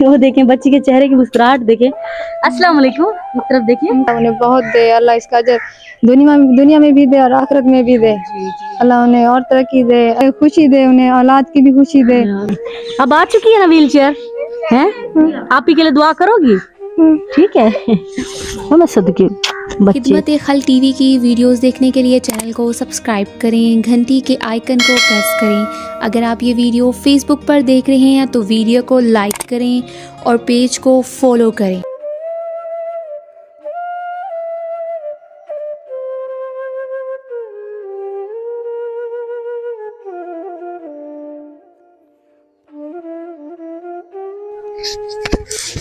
वो देखें बच्ची के चेहरे की मुस्कुराहट देखें। अस्सलाम वालेकुम, इस तरफ देखिए। उन्हें बहुत दे अल्लाह, इसका अजर दुनिया में भी दे और आखिरत में भी दे। अल्लाह उन्हें और तरक्की दे, खुशी दे, उन्हें औलाद की भी खुशी दे। अब आ चुकी है ना व्हील चेयर है, आप ही के लिए दुआ करोगी? ठीक है। मैं सदके खिदमत-ए-खल्क टीवी की वीडियोस देखने के लिए चैनल को सब्सक्राइब करें, घंटी के आइकन को प्रेस करें। अगर आप ये वीडियो फेसबुक पर देख रहे हैं तो वीडियो को लाइक करें और पेज को फॉलो करें।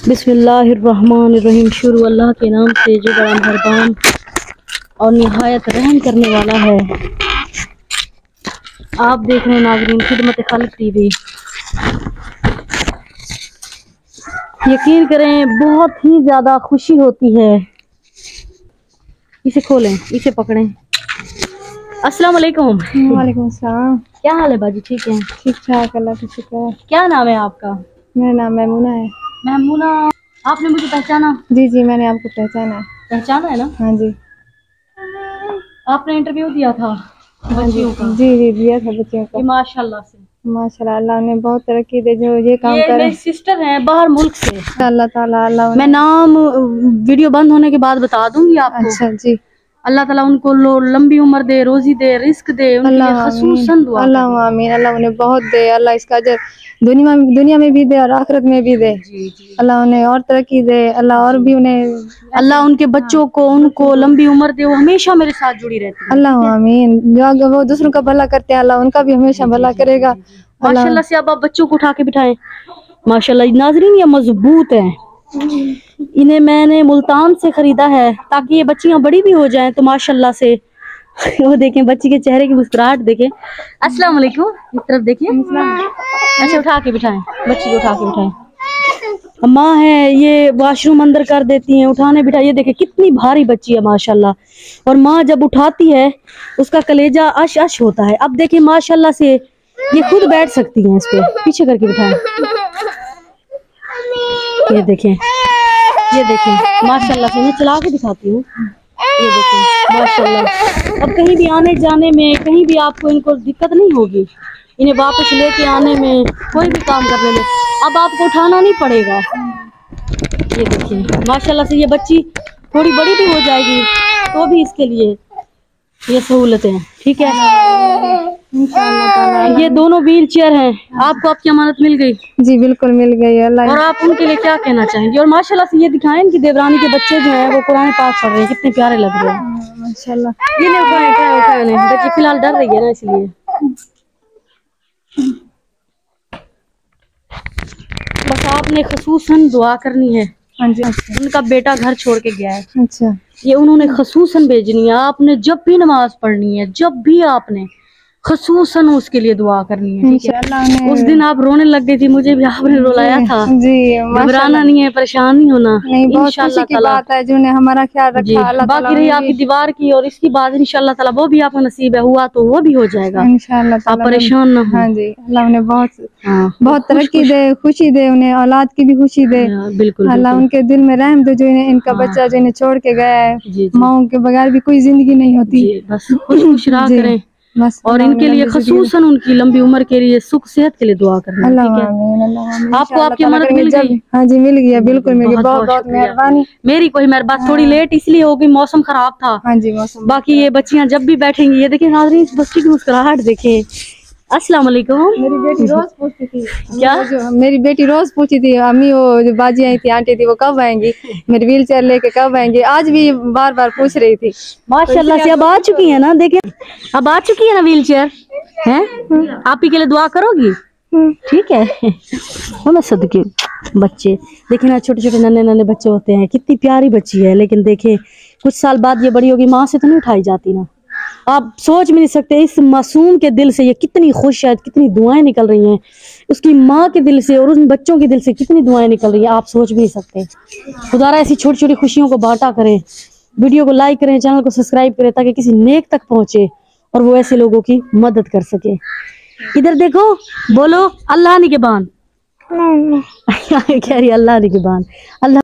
बिस्मिल्लाहिर्रहमानिर्रहीम। शुरू अल्लाह के नाम से जो बड़ा मेहरबान और निहायत रहम करने वाला है। आप देख रहे हैं नाज़रीन खिदमत-ए-खल्क टीवी। यकीन करें बहुत ही ज़्यादा खुशी होती है। इसे खोलें, इसे पकड़ें। अस्सलाम वालेकुम। वालेकुम सलाम। क्या हाल है बाजी? ठीक है, ठीक ठाक, अल्लाह का शुक्र है। क्या नाम है आपका? मेरा नाम महमूना है। महमूना, आपने मुझे पहचाना? जी जी, मैंने आपको पहचाना है। पहचाना है ना? हाँ जी। आपने इंटरव्यू दिया था बच्चियों का? जी जी, दिया था बच्चियों का। माशाल्लाह से माशाल्लाह, अल्लाह उन्हें बहुत तरक्की दे जो ये काम ये करे। मेरी सिस्टर हैं बाहर मुल्क से। अल्लाह ताला, अल्लाह मैं नाम वीडियो बंद होने के बाद बता दूंगी आपको। अच्छा जी। अल्लाह ताला उनको लंबी उम्र दे, रोजी दे, रिस्क दे, उनके लिए खसूसन दुआ अल्लाह करें। आमीन। अल्लाह उन्हें बहुत दे, अल्लाह इसका अजर दुनिया में भी दे और आखिरत में भी दे। अल्लाह उन्हें और तरक्की दे, अल्लाह और भी उन्हें, अल्लाह उनके बच्चों को उनको लंबी उम्र दे, वो हमेशा मेरे साथ जुड़ी रहती है। अल्लाह आमीन। जो अगर वो दूसरों का भला करते हैं अल्लाह उनका भी हमेशा भला करेगा। माशाल्लाह से। अब आप बच्चों को उठा के बिठाएं। माशाल्लाह नाजरीन ये मजबूत है। इन्हें मैंने मुल्तान से खरीदा है ताकि ये बच्चियां बड़ी भी हो जाएं तो माशाल्लाह से। वो देखें बच्ची के चेहरे की मुस्कुराहट देखें। अस्सलाम वालेकुम, इस तरफ देखिए। अच्छा उठा के बिठाएं, बच्ची को उठा के बिठाएं। माँ है ये वॉशरूम अंदर कर देती हैं, उठाने बिठाए। ये देखें कितनी भारी बच्ची है माशाल्लाह। और माँ जब उठाती है उसका कलेजा अश अश होता है। अब देखें माशाल्लाह से ये खुद बैठ सकती हैं इस पे। पीछे करके बिठाएं। ये देखें, ये देखें माशाल्लाह से। मैं चला के दिखाती हूँ। ये देखें माशाल्लाह। अब कहीं भी आने जाने में, कहीं भी आपको इनको दिक्कत नहीं होगी। इन्हें वापस लेके आने में, कोई भी काम करने में अब आपको उठाना नहीं पड़ेगा। ये देखिए माशाल्लाह से। ये बच्ची थोड़ी बड़ी भी हो जाएगी तो भी इसके लिए ये सहूलतें हैं। ठीक है, ये दोनों व्हील चेयर हैं। आपको आपकी अमानत मिल गई? जी बिल्कुल मिल गई अल्लाह। और आप उनके लिए क्या कहना चाहेंगे? और माशाल्लाह से ये दिखाएं इनकी देवरानी के बच्चे जो हैं वो कुरान पाक पढ़ रहे हैं, कितने प्यारे लग रहे हैं माशाल्लाह। ये नहीं उठाए बच्ची फिलहाल डर रही है ना, इसलिए। बस आपने खसूसन दुआ करनी है। हाँ जी। उनका बेटा घर छोड़ के गया है। अच्छा। ये उन्होंने खसूसन भेजनी है। आपने जब भी नमाज पढ़नी है, जब भी आपने खसूसन उसके लिए दुआ करनी है। ठीक है? उस दिन आप रोने लग गई थी, मुझे भी आपने रुलाया था। जी, घबराना नहीं है, परेशान नहीं होना। इंशाअल्लाह ताला बात है जो ने हमारा ख्याल रखा। अल्लाह ताला बाकी रही आपकी दीवार की और इसकी बात इंशाअल्लाह ताला वो भी आपको नसीब है, हुआ तो वो भी हो जाएगा इंशाअल्लाह। आप परेशान ना हो। हाँ जी, अल्लाह उन्हें बहुत तरक्की दे, खुशी दे, उन्हें औलाद की भी खुशी दे। बिल्कुल अल्लाह उनके दिल में रहम दे जो इनका बच्चा जो इन्हें छोड़ के गया है। माँ के बगैर भी कोई जिंदगी नहीं होती। बस खुश रहा करें बस। और इनके लिए खसूसन उनकी लंबी उम्र के लिए, सुख सेहत के लिए दुआ करना। ठीक है? आपको आपकी अमानत मिल गई? हाँ जी मिल गया, बिल्कुल मिल गई। बहुत बहुत मेहरबानी। मेरी कोई मेहरबानी, थोड़ी लेट इसलिए हो गई, मौसम खराब था। हाँ जी मौसम। बाकी ये बच्चियां जब भी बैठेंगी, ये देखें नाज़रीन इस बच्ची की मुस्कुराहट देखें। अस्सलाम वालेकुम। मेरी बेटी रोज पूछती थी क्या? मेरी बेटी रोज पूछती थी अम्मी वो जो बाजी आई थी, आंटी थी, वो कब आएंगी, मेरी व्हील चेयर लेके कब आएंगी। आज भी बार बार पूछ रही थी। माशाल्लाह से अब आ चुकी है ना, देखें अब आ चुकी है ना व्हील चेयर है। आप ही के लिए दुआ करोगी? ठीक है। वो मैं सदके बच्चे देखे ना, छोटे छोटे नन्हे नन्हे बच्चे होते हैं। कितनी प्यारी बच्ची है, लेकिन देखे कुछ साल बाद ये बड़ी होगी, माँ से तो नहीं उठाई जाती ना। आप सोच भी नहीं सकते इस मासूम के दिल से ये कितनी खुश है, कितनी दुआएं निकल रही हैं उसकी माँ के दिल से, और उन बच्चों के दिल से कितनी दुआएं निकल रही हैं, आप सोच भी नहीं सकते। खुदारा ऐसी छोटी छोटी खुशियों को बांटा करें। वीडियो को लाइक करें, चैनल को सब्सक्राइब करें ताकि किसी नेक तक पहुंचे और वो ऐसे लोगों की मदद कर सके। इधर देखो, बोलो अल्लाह निगहबान। कह रही अल्लाह निगहबान। अल्लाह